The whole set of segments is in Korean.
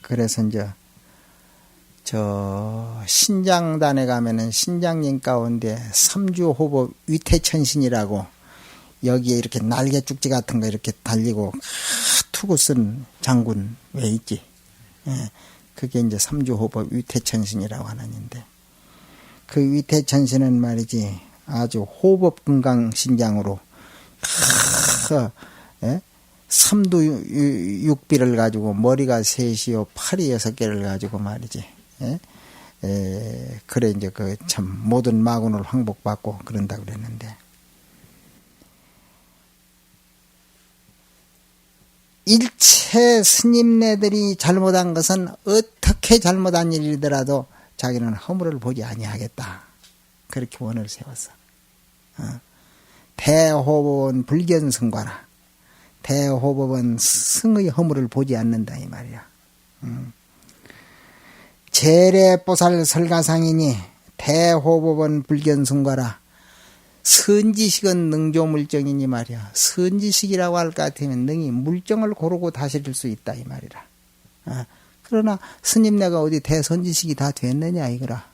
그래서 이제 저 신장단에 가면은 신장님 가운데 삼주호법 위태천신이라고 여기에 이렇게 날개 쭉지 같은 거 이렇게 달리고 투구 쓴 장군 왜 있지? 예, 그게 이제 삼주호법 위태천신이라고 하는데 그 위태천신은 말이지 아주 호법금강신장으로 예? 삼두육비를 가지고 머리가 셋이요 팔이 6개를 가지고 말이지. 예? 그래 이제 그 참 모든 마군을 항복받고 그런다 그랬는데 일체 스님네들이 잘못한 것은 어떻게 잘못한 일이더라도 자기는 허물을 보지 아니하겠다. 그렇게 원을 세웠어. 대호법은 불견승과라. 대호법은 승의 허물을 보지 않는다 이 말이야. 재래보살 설가상이니 대호법은 불견승과라. 선지식은 능조물정이니 말이야. 선지식이라고 할 것 같으면 능이 물정을 고르고 다스릴 수 있다 이 말이라. 그러나 스님네가 어디 대선지식이 다 됐느냐 이거라.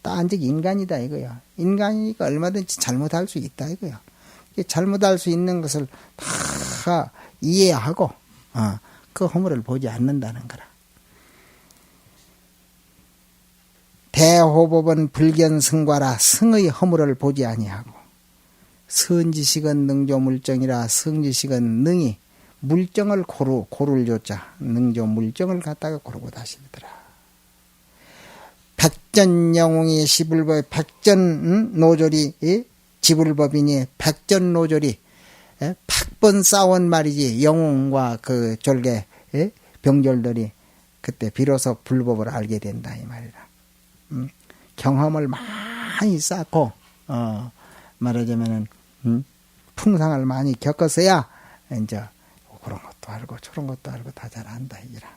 딴즉 인간이다 이거야. 인간이니까 얼마든지 잘못할 수 있다 이거야. 잘못할 수 있는 것을 다 이해하고 그 허물을 보지 않는다는 거라. 대호법은 불견승과라. 승의 허물을 보지 아니하고 선지식은 능조물정이라. 성지식은 능이 물정을 고를 조자 능조물정을 갖다가 고르고 다시더라. 백전영웅이 시불법 백전노조리 지불법이니 백전노조리 100번 싸운 말이지. 영웅과 그 졸개 병졸들이 그때 비로소 불법을 알게 된다 이 말이라. 경험을 많이 쌓고 말하자면은 풍상을 많이 겪었어야 이제 그런 것도 알고 저런 것도 알고 다 잘 안다 이기라.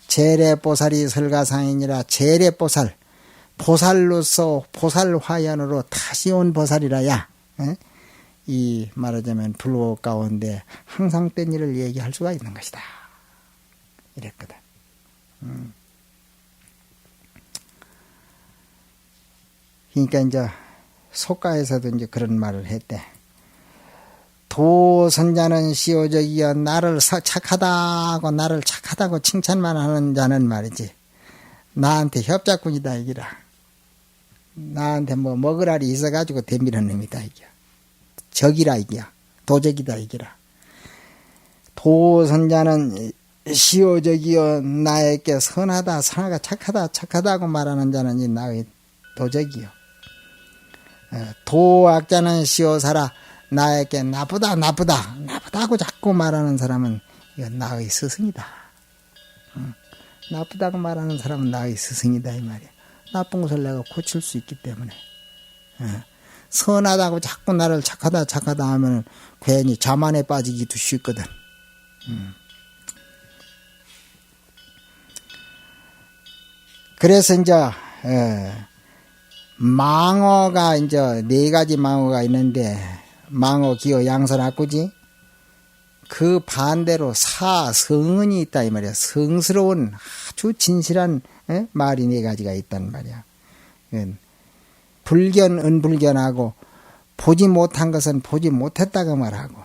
재래보살이 설가상이니라. 재래보살 보살로서 보살화연으로 다시 온 보살이라야 이 말하자면 불법 가운데 항상 된 일을 얘기할 수가 있는 것이다 이랬거든. 그러니까 이제 속가에서도 이제 그런 말을 했대. 도선자는 시오적이여 나를 착하다고 나를 착하다고 칭찬만 하는 자는 말이지 나한테 협작꾼이다 이기라. 나한테 뭐 먹으라리 있어가지고 덤비는 놈이다 이겨. 적이라 이겨. 도적이다 이기라. 도선자는 시오적이여 나에게 선하다 선하가 착하다고 말하는 자는 이 나의 도적이요. 도악자는 시오사라. 나에게 나쁘다고 자꾸 말하는 사람은 이건 나의 스승이다. 나쁘다고 말하는 사람은 나의 스승이다 이 말이야. 나쁜 것을 내가 고칠 수 있기 때문에. 선하다고 자꾸 나를 착하다 하면 괜히 자만에 빠지기도 쉽거든. 그래서 이제 망어가 이제 4가지 망어가 있는데 망어, 기어, 양선, 악구지. 그 반대로 사성은이 있다 이 말이야. 성스러운 아주 진실한 말이 4가지가 있단 말이야. 불견, 은불견하고 보지 못한 것은 보지 못했다고 말하고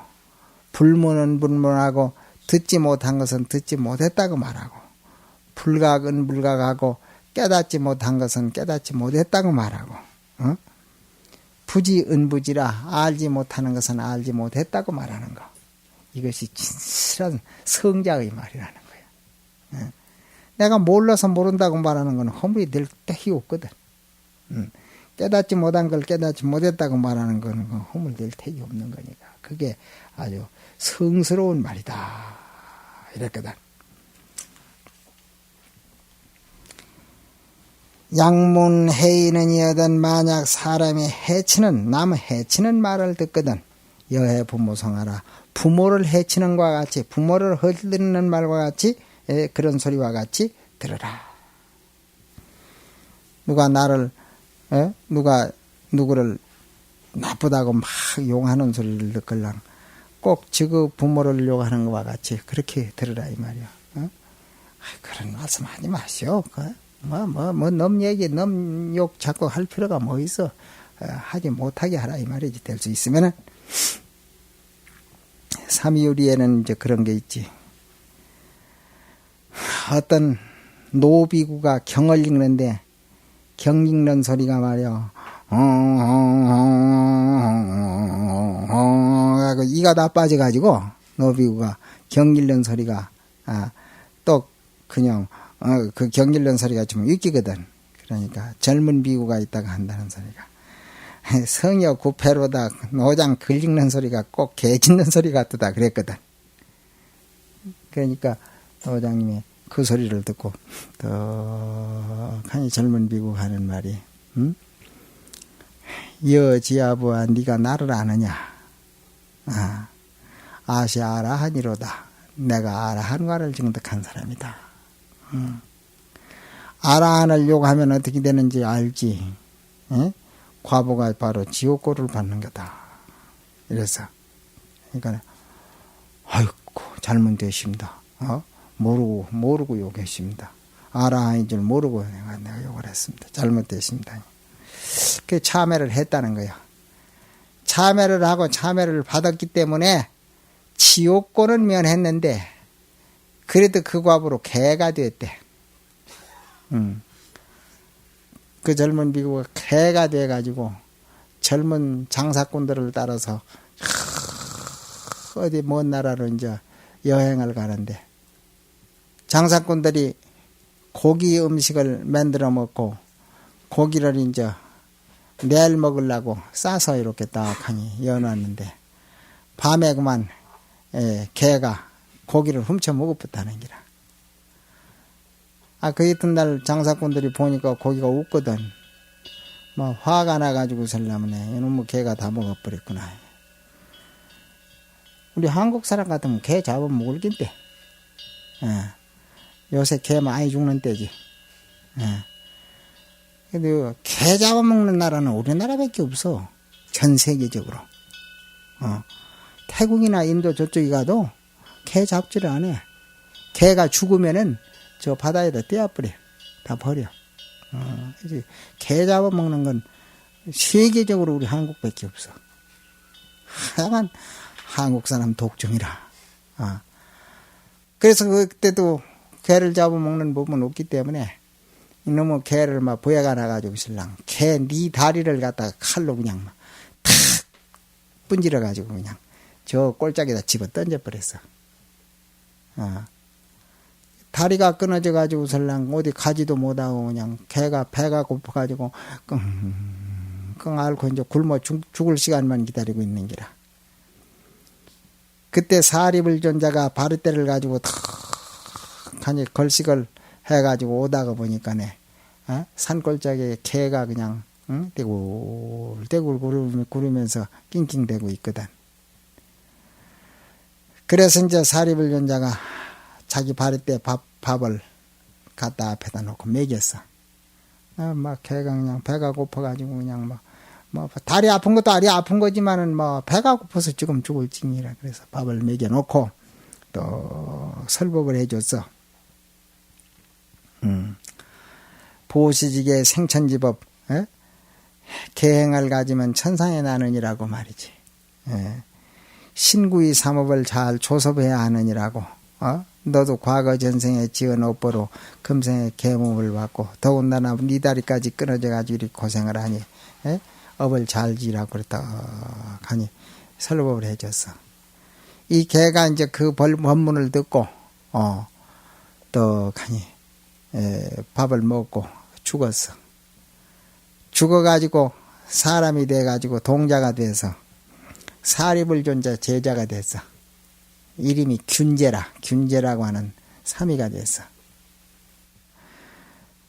불문은 불문하고 듣지 못한 것은 듣지 못했다고 말하고 불각은 불각하고 깨닫지 못한 것은 깨닫지 못했다고 말하고 부지 은부지라 알지 못하는 것은 알지 못했다고 말하는 거. 이것이 진실한 성자의 말이라는 거야. 내가 몰라서 모른다고 말하는 건 허물이 될 때이 없거든. 깨닫지 못한 걸 깨닫지 못했다고 말하는 건 허물 될 택이 없는 거니까. 그게 아주 성스러운 말이다. 이랬거든. 양문해이는이여든 만약 사람이 남을 해치는 말을 듣거든 여해 부모성하라. 부모를 해치는 것과 같이 부모를 헐뜯는 말과 같이 그런 소리와 같이 들으라. 누구를 나쁘다고 막 용하는 소리를 듣걸랑 꼭 지그 부모를 욕하는 것과 같이 그렇게 들으라 이 말이야. 그런 말씀 하지 마시오. 넘 얘기, 넘 욕 자꾸 할 필요가 뭐 있어. 하지 못하게 하라, 이 말이지. 될 수 있으면은. 삼이유리에는 이제 그런 게 있지. 어떤 노비구가 경을 읽는데, 경 읽는 소리가 말이야. 이가 다 빠져가지고, 노비구가 경 읽는 소리가, 또 그냥, 그 경 읽는 소리가 좀 웃기거든. 그러니까 젊은 비구가 있다가 한다는 소리가. 성여 구패로다 노장 글 읽는 소리가 꼭 개 짖는 소리 같다 그랬거든. 그러니까 노장님이 그 소리를 듣고 떡하니 젊은 비구 하는 말이 여지아부아 네가 나를 아느냐. 아시 아라하니로다. 내가 아라한과를 증득한 사람이다. 아라한을 요구하면 어떻게 되는지 알지. 과보가 바로 지옥고를 받는 거다. 이래서 그러니까 아이고 잘못되십니다. 모르고 욕했습니다. 아라한인 줄 모르고 내가 욕을 했습니다. 잘못되십니다. 그 참회를 했다는 거야. 참회를 하고 참회를 받았기 때문에 지옥고는 면했는데 그래도 그 과보로 개가 됐대. 그 젊은 비구가 개가 돼가지고 젊은 장사꾼들을 따라서 어디 먼 나라로 이제 여행을 가는데 장사꾼들이 고기 음식을 만들어 먹고 고기를 이제 내일 먹으려고 싸서 이렇게 딱 하니 여놨는데 밤에 그만 개가 고기를 훔쳐 먹어붙다는 기라. 그 이튿날 장사꾼들이 보니까 고기가 없거든. 화가 나가지고 살라면에 이놈의 개가 다 먹어버렸구나. 우리 한국 사람 같으면 개 잡아 먹을 낀데. 요새 개 많이 죽는 때지. 근데 개 잡아먹는 나라는 우리나라밖에 없어. 전 세계적으로. 태국이나 인도 저쪽에 가도 개 잡지를 안 해. 개가 죽으면은 저 바다에다 떼어버려. 다 버려. 이제 개 잡아먹는 건 세계적으로 우리 한국밖에 없어. 하여간 한국 사람 독종이라. 그래서 그때도 개를 잡아먹는 법은 없기 때문에 이놈의 개를 막 보여가 나가지고 신랑 개 네 다리를 갖다가 칼로 그냥 막 탁 분질러 가지고 그냥 저 꼴짝에다 집어 던져버렸어. 다리가 끊어져 가지고 설랑 어디 가지도 못하고 그냥 개가 배가 고파가지고 끙끙 앓고 이제 굶어 죽을 시간만 기다리고 있는 기라. 그때 사리불존자가 바리떼를 가지고 탁하니 걸식을 해가지고 오다가 보니까네 산골짜기에 개가 그냥 떼굴떼굴 구르면서 낑낑대고 있거든. 그래서 이제 사리불존자가 자기 바리떼 밥을 갖다 앞에다 놓고 먹였어. 막 개가 그냥 배가 고파가지고 그냥 다리 아픈 것도 다리 아픈 거지만은 배가 고파서 지금 죽을 징이라 그래서 밥을 먹여놓고 또 설법을 해줬어. 보시지게 생천지법 계행을 가지면 천상에 나느니라고 말이지. 신구의 삼업을 잘 조섭해야 하느니라고. 너도 과거 전생에 지은 업보로 금생에 계몸을 받고 더군다나 네 다리까지 끊어져 가지고 이렇게 고생을 하니 업을 잘 지라고 그랬다 하니 설법을 해줬어. 이 개가 이제 그 법문을 듣고 또 가니 밥을 먹고 죽었어. 죽어가지고 사람이 돼가지고 동자가 돼서 사리불존자 제자가 됐어. 이름이 균제라고 하는 사미가 됐어.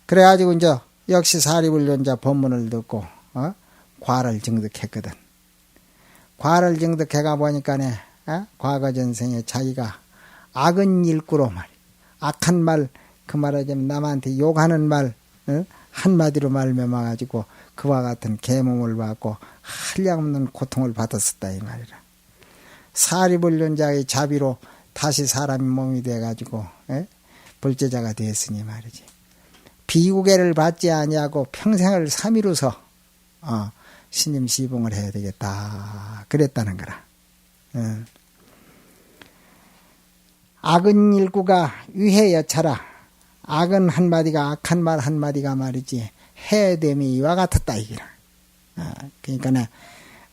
그래가지고 이제 역시 사리불존자 법문을 듣고 과를 증득했거든. 과를 증득해가 보니까네 과거 전생에 자기가 악은 일구로 악한 말, 그 말하자면 남한테 욕하는 말 한마디로 말미암아가지고 그와 같은 계몸을 받고 한량없는 고통을 받았었다 이 말이라. 사리불존자의 자비로 다시 사람의 몸이 돼가지고 불제자가 되었으니 말이지. 비구계를 받지 아니하고 평생을 삼위로서 신임 시봉을 해야 되겠다 그랬다는 거라. 악은 일구가 위해여차라. 악은 한마디가 악한 말 한마디가 말이지 해됨이 이와 같았다 이기라. 그러니까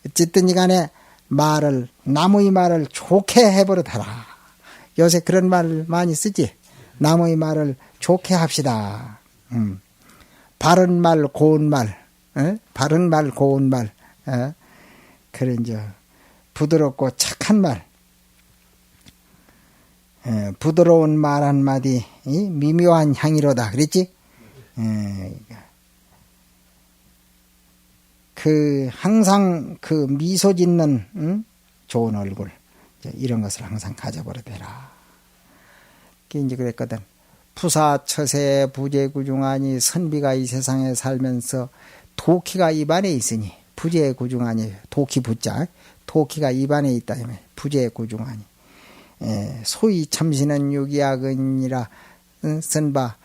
어쨌든 간에 말을 남의 말을 좋게 해버릇하라. 요새 그런 말 많이 쓰지. 남의 말을 좋게 합시다. 바른 말 고운 말, 바른 말 고운 말, 그런 부드럽고 착한 말, 부드러운 말 한마디 미묘한 향이로다 그랬지. 항상 미소 짓는 좋은 얼굴 이런 것을 항상 가져버려대라. 이제 그랬거든. 부사처세 부재구중하니 선비가 이 세상에 살면서 도키가 입안에 있으니 부재구중하니 도키 부자 도키가 입안에 있다 하면 부재구중하니 소위 참신은 유기악은이라 선바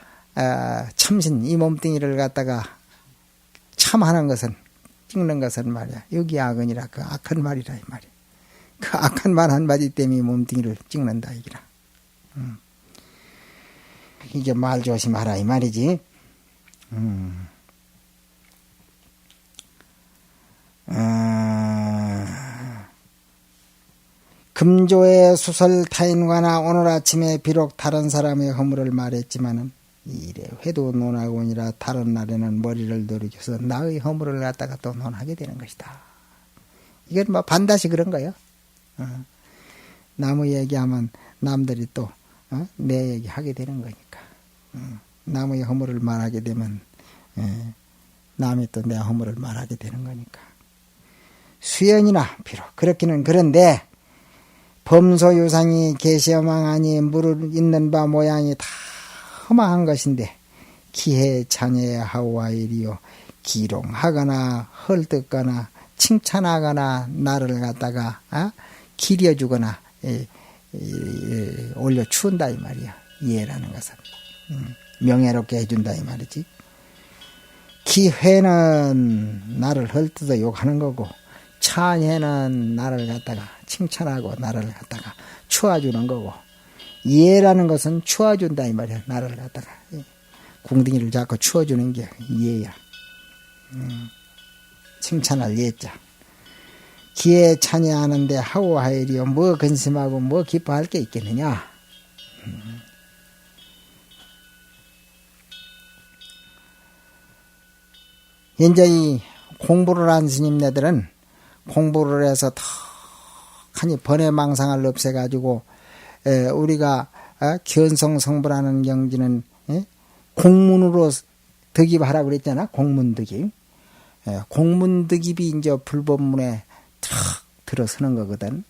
참신 이 몸뚱이를 갖다가 참하는 것은 찍는 것은 말이야 유기악은이라 그 악한 말이라 이 말이야. 그 악한 말 한마디 때문에 몸뚱이를 찍는다 이기라. 이제 말 조심하라 이 말이지. 금조의 수설 타인과나 오늘 아침에 비록 다른 사람의 허물을 말했지만은 이래 회도 논하고니라 다른 날에는 머리를 돌이켜서 나의 허물을 갖다가 또 논하게 되는 것이다. 이건 뭐 반드시 그런 거예요. 남의 얘기하면 남들이 또 내 얘기 하게 되는 거니까. 남의 허물을 말하게 되면 남이 또 내 허물을 말하게 되는 거니까. 수연이나 비록 그렇기는 그런데 범소유상이 계시어망하니 물을 있는 바 모양이 다 허망한 것인데 기해 자녀의 하와이리요 기롱하거나 헐뜯거나 칭찬하거나 나를 갖다가 기려주거나 올려 추운다 이 말이야. 이해라는 것은 명예롭게 해준다 이 말이지. 기회는 나를 헐뜯어 욕하는 거고 찬해는 나를 갖다가 칭찬하고 나를 갖다가 추워주는 거고 이해라는 것은 추워준다 이 말이야. 나를 갖다가 궁둥이를 잡고 추워주는 게 이해야. 칭찬할 예자. 기에 찬양하는데 하오하이리요 뭐 근심하고 뭐 기뻐할 게 있겠느냐. 이제 이 공부를 한 스님네들은 공부를 해서 턱하니 번외망상을 없애가지고 우리가 견성성불하는 경지는 공문으로 득입하라고 그랬잖아. 공문득입. 공문득입이 이제 불법문에 탁 들어서는 거거든.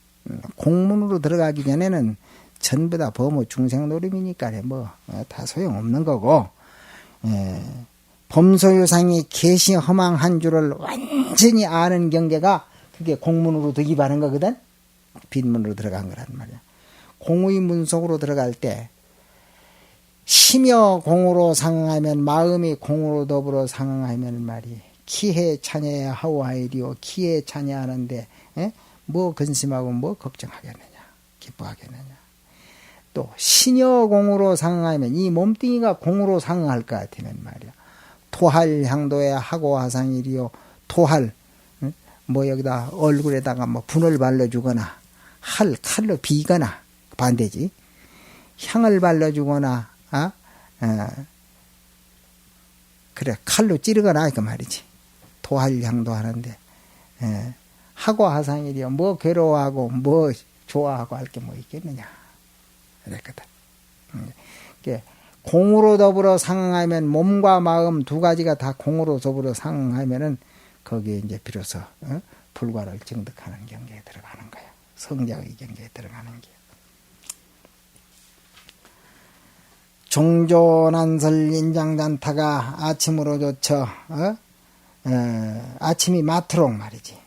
공문으로 들어가기 전에는 전부 다 범어 중생노름이니까 뭐 다 소용없는 거고 범소유상이 계시 허망한 줄을 완전히 아는 경계가 그게 공문으로 득입하는 거거든. 빈문으로 들어간 거란 말이야. 공의 문속으로 들어갈 때 심여 공으로 상응하면 마음이 공으로 더불어 상응하면 말이 기해 찬해 하오하이리오 기해 찬해하는데 뭐 근심하고 뭐 걱정하겠느냐 기뻐하겠느냐. 또 신여 공으로 상응하면 이 몸뚱이가 공으로 상응할 것 같으면 말이야. 토할 향도에 하고 하상이리요 토할 뭐 여기다 얼굴에다가 뭐 분을 발라주거나 칼로 비거나 반대지. 향을 발라주거나 그래 칼로 찌르거나 그 말이지. 토할 향도 하는데 하고 하상이리요 뭐 괴로워하고 뭐 좋아하고 할 게 뭐 있겠느냐 그랬거든. 공으로 더불어 상응하면 몸과 마음 두 가지가 다 공으로 더불어 상응하면은 거기에 이제 비로소 불과를 증득하는 경계에 들어가는 거야. 성자의 경계에 들어가는 게. 종조난설 인장단타가 아침으로 조쳐 아침이 맞도록 말이지.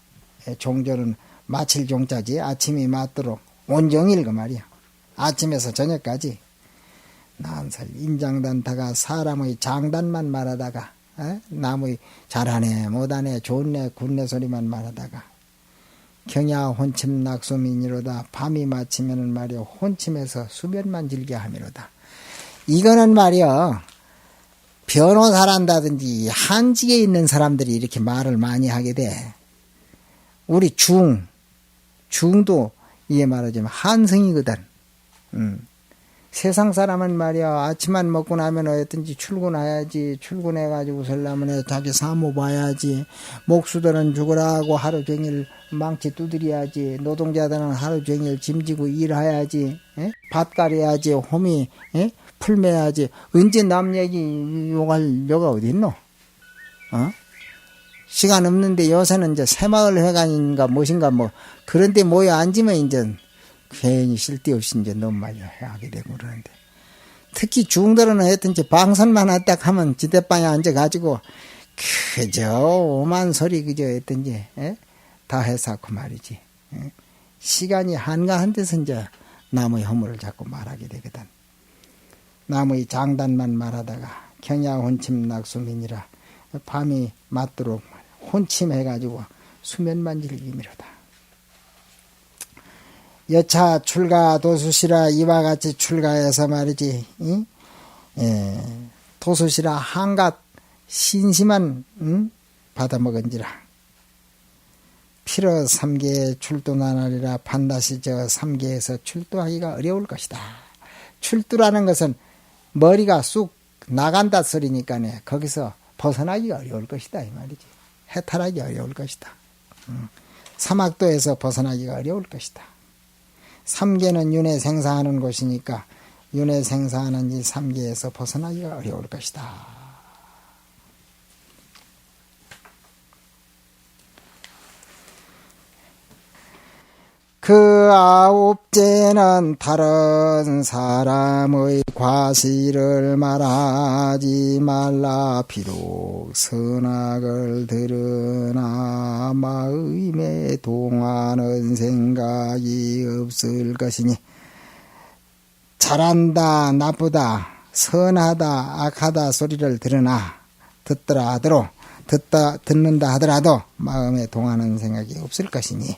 종조는 마칠 종자지. 아침이 맞도록 온종일 그 말이야. 아침에서 저녁까지 난설 인장단타가 사람의 장단만 말하다가 남의 잘하네 못하네 좋네 굿네 소리만 말하다가 경야 혼침 낙소민이로다 밤이 마치면은 말이야 혼침에서 수면만 즐겨 함이로다. 이거는 말이야 변호사란다든지 한직에 있는 사람들이 이렇게 말을 많이 하게 돼. 우리 중도 이게 말하자면 한성이거든. 세상 사람은 말이야 아침만 먹고 나면 어쨌든지 출근해야지 출근해가지고 설라면 자기 사무 봐야지 목수들은 죽으라고 하루 종일 망치 두드려야지 노동자들은 하루 종일 짐지고 일해야지 밭 가려야지 호미 풀 매야지 언제 남 얘기 욕할 여가 어디 있노? 시간 없는데 요새는 이제 새마을 회관인가 무엇인가 뭐 그런데 모여 앉으면 이제 괜히 쓸데없이 이제 너무 많이 하게 되고 그러는데 특히 중들은 하여튼지 방선만 왔다 하면 지대방에 앉아가지고 그저 오만 소리 그저 했던지 다 해서 그 말이지. 시간이 한가한 데서 이제 남의 허물을 자꾸 말하게 되거든. 남의 장단만 말하다가 경야 혼침 낙수민이라 밤이 맞도록 혼침해가지고 수면만 즐기미로다. 여차 출가 도수시라 이와 같이 출가해서 말이지 도수시라 한갓 신심한 받아먹은지라 피러 3계에 출두나나리라 반드시 저 3계에서 출두하기가 어려울 것이다. 출두라는 것은 머리가 쑥 나간다 소리니까 거기서 벗어나기가 어려울 것이다 이 말이지. 해탈하기 어려울 것이다. 사막도에서 벗어나기가 어려울 것이다. 3계는 윤회 생사하는 곳이니까 윤회 생사하는 이 3계에서 벗어나기가 어려울 것이다. 그 9제는 다른 사람의 과실을 말하지 말라. 비록 선악을 들으나 마음에 동하는 생각이 없을 것이니 잘한다 나쁘다 선하다 악하다 소리를 들으나 듣는다 하더라도 마음에 동하는 생각이 없을 것이니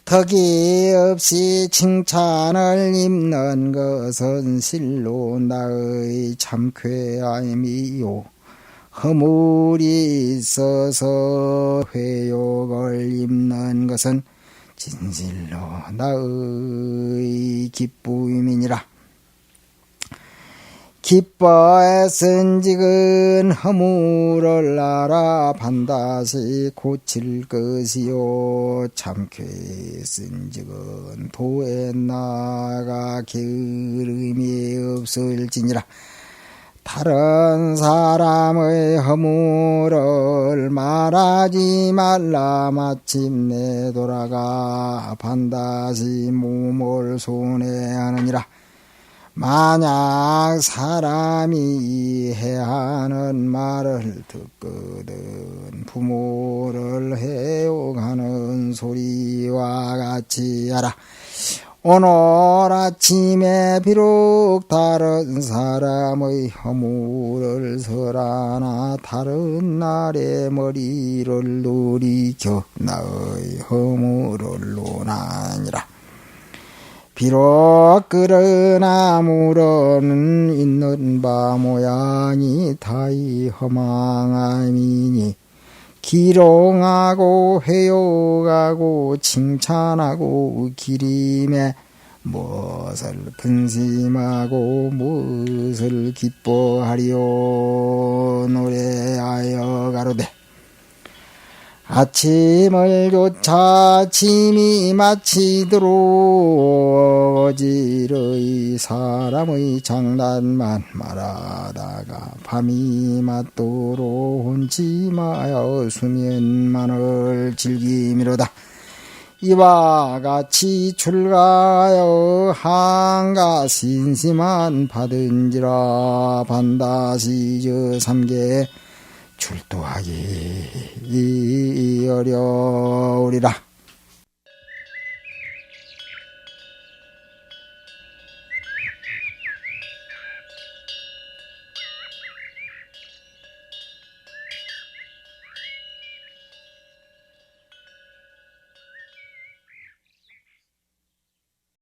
덕이 없이 칭찬을 입는 것은 실로 나의 참쾌함이요 허물이 있어서 회욕을 입는 것은 진실로 나의 기쁨이니라. 기뻐했은직은 허물을 알아 반드시 고칠 것이요 참쾌했은직은 도에 나아가 게으름이 없을지니라. 다른 사람의 허물을 말하지 말라. 마침내 돌아가 반드시 몸을 손해하느니라. 만약 사람이 해하는 말을 듣거든 부모를 해욕하는 소리와 같이 하라. 오늘 아침에 비록 다른 사람의 허물을 설하나 다른 날에 머리를 돌이켜 나의 허물을 논하니라. 비록 그러나 물어는 있는 바 모양이 다이 허망함이니 기롱하고 회욕하고 칭찬하고 기림에 무엇을 근심하고 무엇을 기뻐하리요. 노래하여 가로되 아침을 조차 짐이 마치도록 어지러이 사람의 장난만 말하다가 밤이 맞도록 혼침하여 수면만을 즐기미로다. 이와 같이 출가하여 한가 신심한 받은지라 반드시 저 3계에 출두하기 어려우리라.